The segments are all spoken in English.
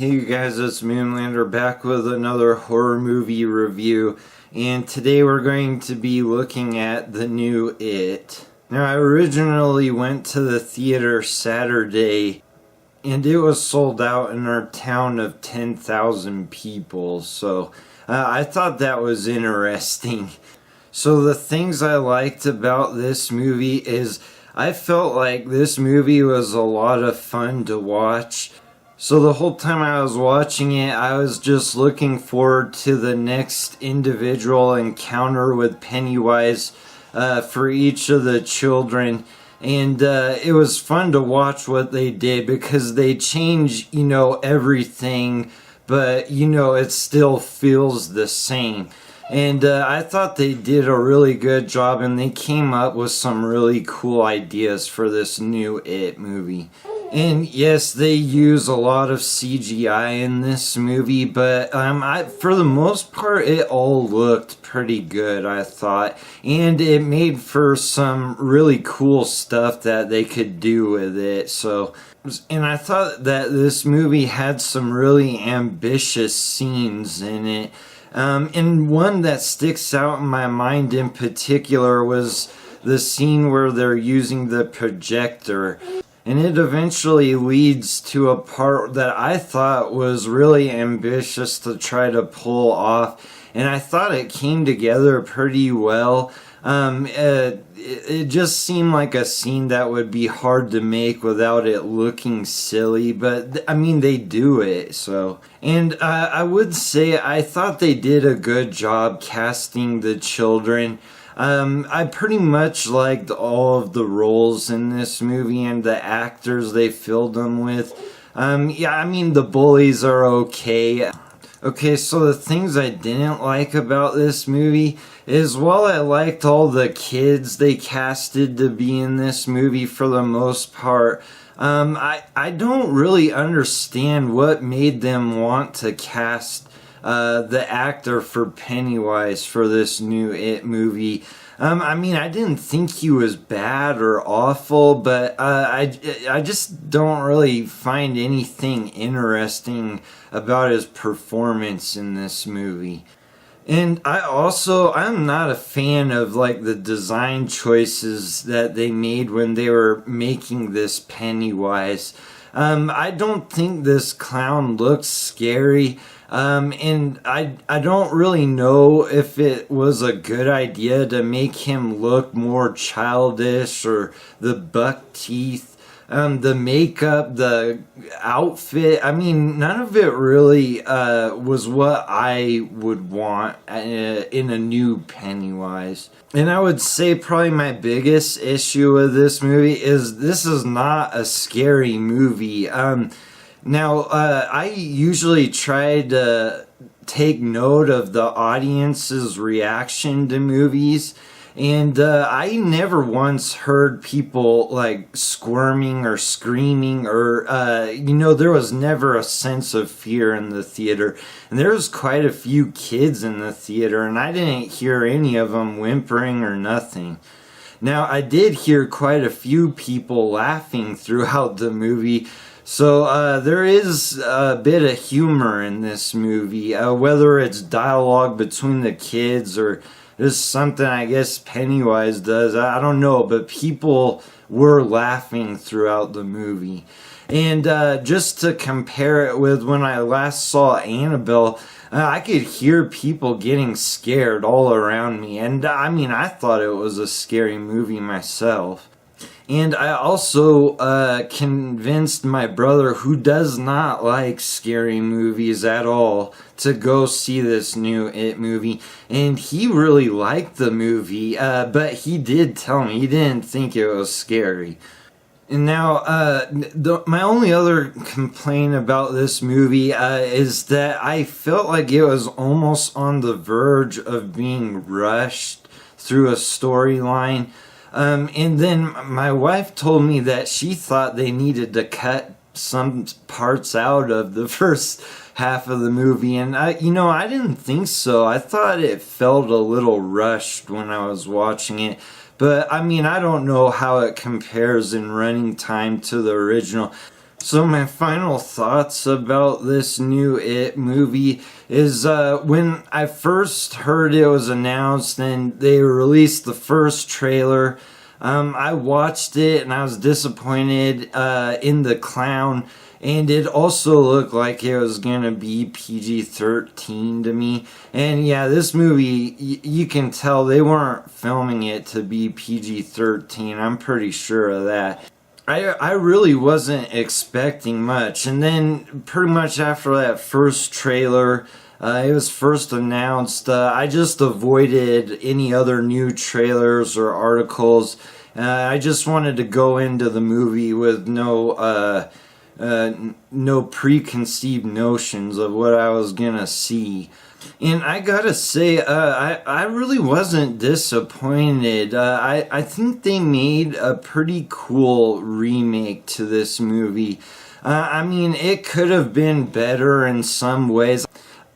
Hey you guys, it's Moonlander back with another horror movie review, and today we're going to be looking at the new It. Now, I originally went to the theater Saturday, and it was sold out in our town of 10,000 people, so I thought that was interesting. So the things I liked about this movie is I felt like this movie was a lot of fun to watch. So the whole time I was watching it, I was just looking forward to the next individual encounter with Pennywise for each of the children. And it was fun to watch what they did because they change, everything, but, it still feels the same. And I thought they did a really good job, and they came up with some really cool ideas for this new It movie. And yes, they use a lot of CGI in this movie, but for the most part, it all looked pretty good, I thought. And it made for some really cool stuff that they could do with it. And I thought that this movie had some really ambitious scenes in it. And one that sticks out in my mind in particular was the scene where they're using the projector. And it eventually leads to a part that I thought was really ambitious to try to pull off. And I thought it came together pretty well. It just seemed like a scene that would be hard to make without it looking silly, but they do it, so. And I would say I thought they did a good job casting the children. I pretty much liked all of the roles in this movie and the actors they filled them with. The bullies are okay. Okay, so the things I didn't like about this movie is, while I liked all the kids they casted to be in this movie for the most part, I don't really understand what made them want to cast the actor for Pennywise for this new It movie. I didn't think he was bad or awful, but I just don't really find anything interesting about his performance in this movie. And I'm not a fan of the design choices that they made when they were making this Pennywise. I don't think this clown looks scary. And I don't really know if it was a good idea to make him look more childish, or the buck teeth, the makeup, the outfit. None of it really was what I would want in a new Pennywise. And I would say probably my biggest issue with this movie is this is not a scary movie. Now, I usually try to take note of the audience's reaction to movies, and I never once heard people squirming or screaming, or there was never a sense of fear in the theater. And there was quite a few kids in the theater, and I didn't hear any of them whimpering or nothing. Now, I did hear quite a few people laughing throughout the movie. So there is a bit of humor in this movie, whether it's dialogue between the kids or just something I guess Pennywise does, I don't know, but people were laughing throughout the movie. And just to compare it with when I last saw Annabelle, I could hear people getting scared all around me, and I thought it was a scary movie myself. And I also convinced my brother, who does not like scary movies at all, to go see this new It movie. And he really liked the movie, but he did tell me he didn't think it was scary. And now, my only other complaint about this movie is that I felt like it was almost on the verge of being rushed through a storyline. And then my wife told me that she thought they needed to cut some parts out of the first half of the movie, and I didn't think so. I thought it felt a little rushed when I was watching it, but I don't know how it compares in running time to the original. So my final thoughts about this new It movie is when I first heard it was announced and they released the first trailer, I watched it and I was disappointed in the clown, and it also looked like it was gonna be PG-13 to me. And yeah, this movie, you can tell they weren't filming it to be PG-13. I'm pretty sure of that. I really wasn't expecting much, and then pretty much after that first trailer, it was first announced, I just avoided any other new trailers or articles. I just wanted to go into the movie with no preconceived notions of what I was gonna see. And I gotta say, I really wasn't disappointed. I think they made a pretty cool remake to this movie. I mean, it could have been better in some ways.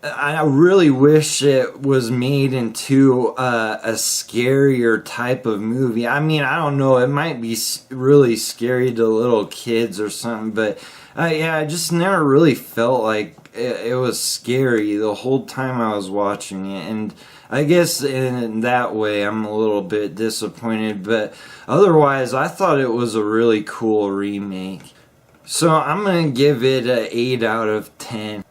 I really wish it was made into a scarier type of movie. I mean, I don't know, it might be really scary to little kids or something, but yeah, I just never really felt like it was scary the whole time I was watching it. And I guess in that way I'm a little bit disappointed, but otherwise I thought it was a really cool remake. So I'm gonna give it an 8 out of 10.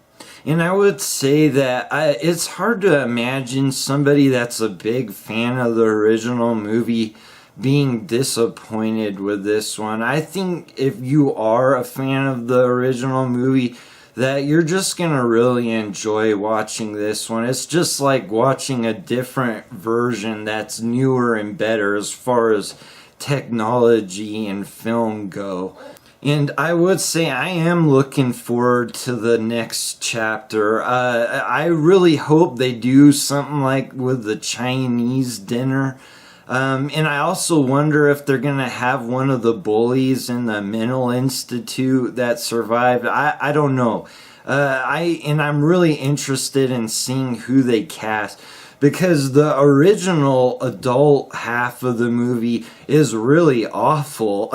And I would say that it's hard to imagine somebody that's a big fan of the original movie being disappointed with this one. I think if you are a fan of the original movie, that you're just gonna really enjoy watching this one. It's just like watching a different version that's newer and better as far as technology and film go. And I would say I am looking forward to the next chapter. I really hope they do something like with the Chinese dinner. And I also wonder if they're going to have one of the bullies in the mental institute that survived. I don't know. I'm really interested in seeing who they cast, because the original adult half of the movie is really awful.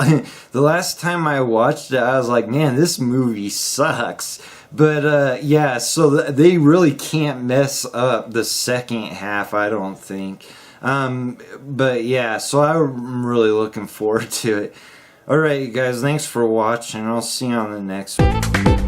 The last time I watched it, I was like, man, this movie sucks. But yeah, so they really can't mess up the second half, I don't think. But yeah, so I'm really looking forward to it. Alright, you guys, thanks for watching. I'll see you on the next one.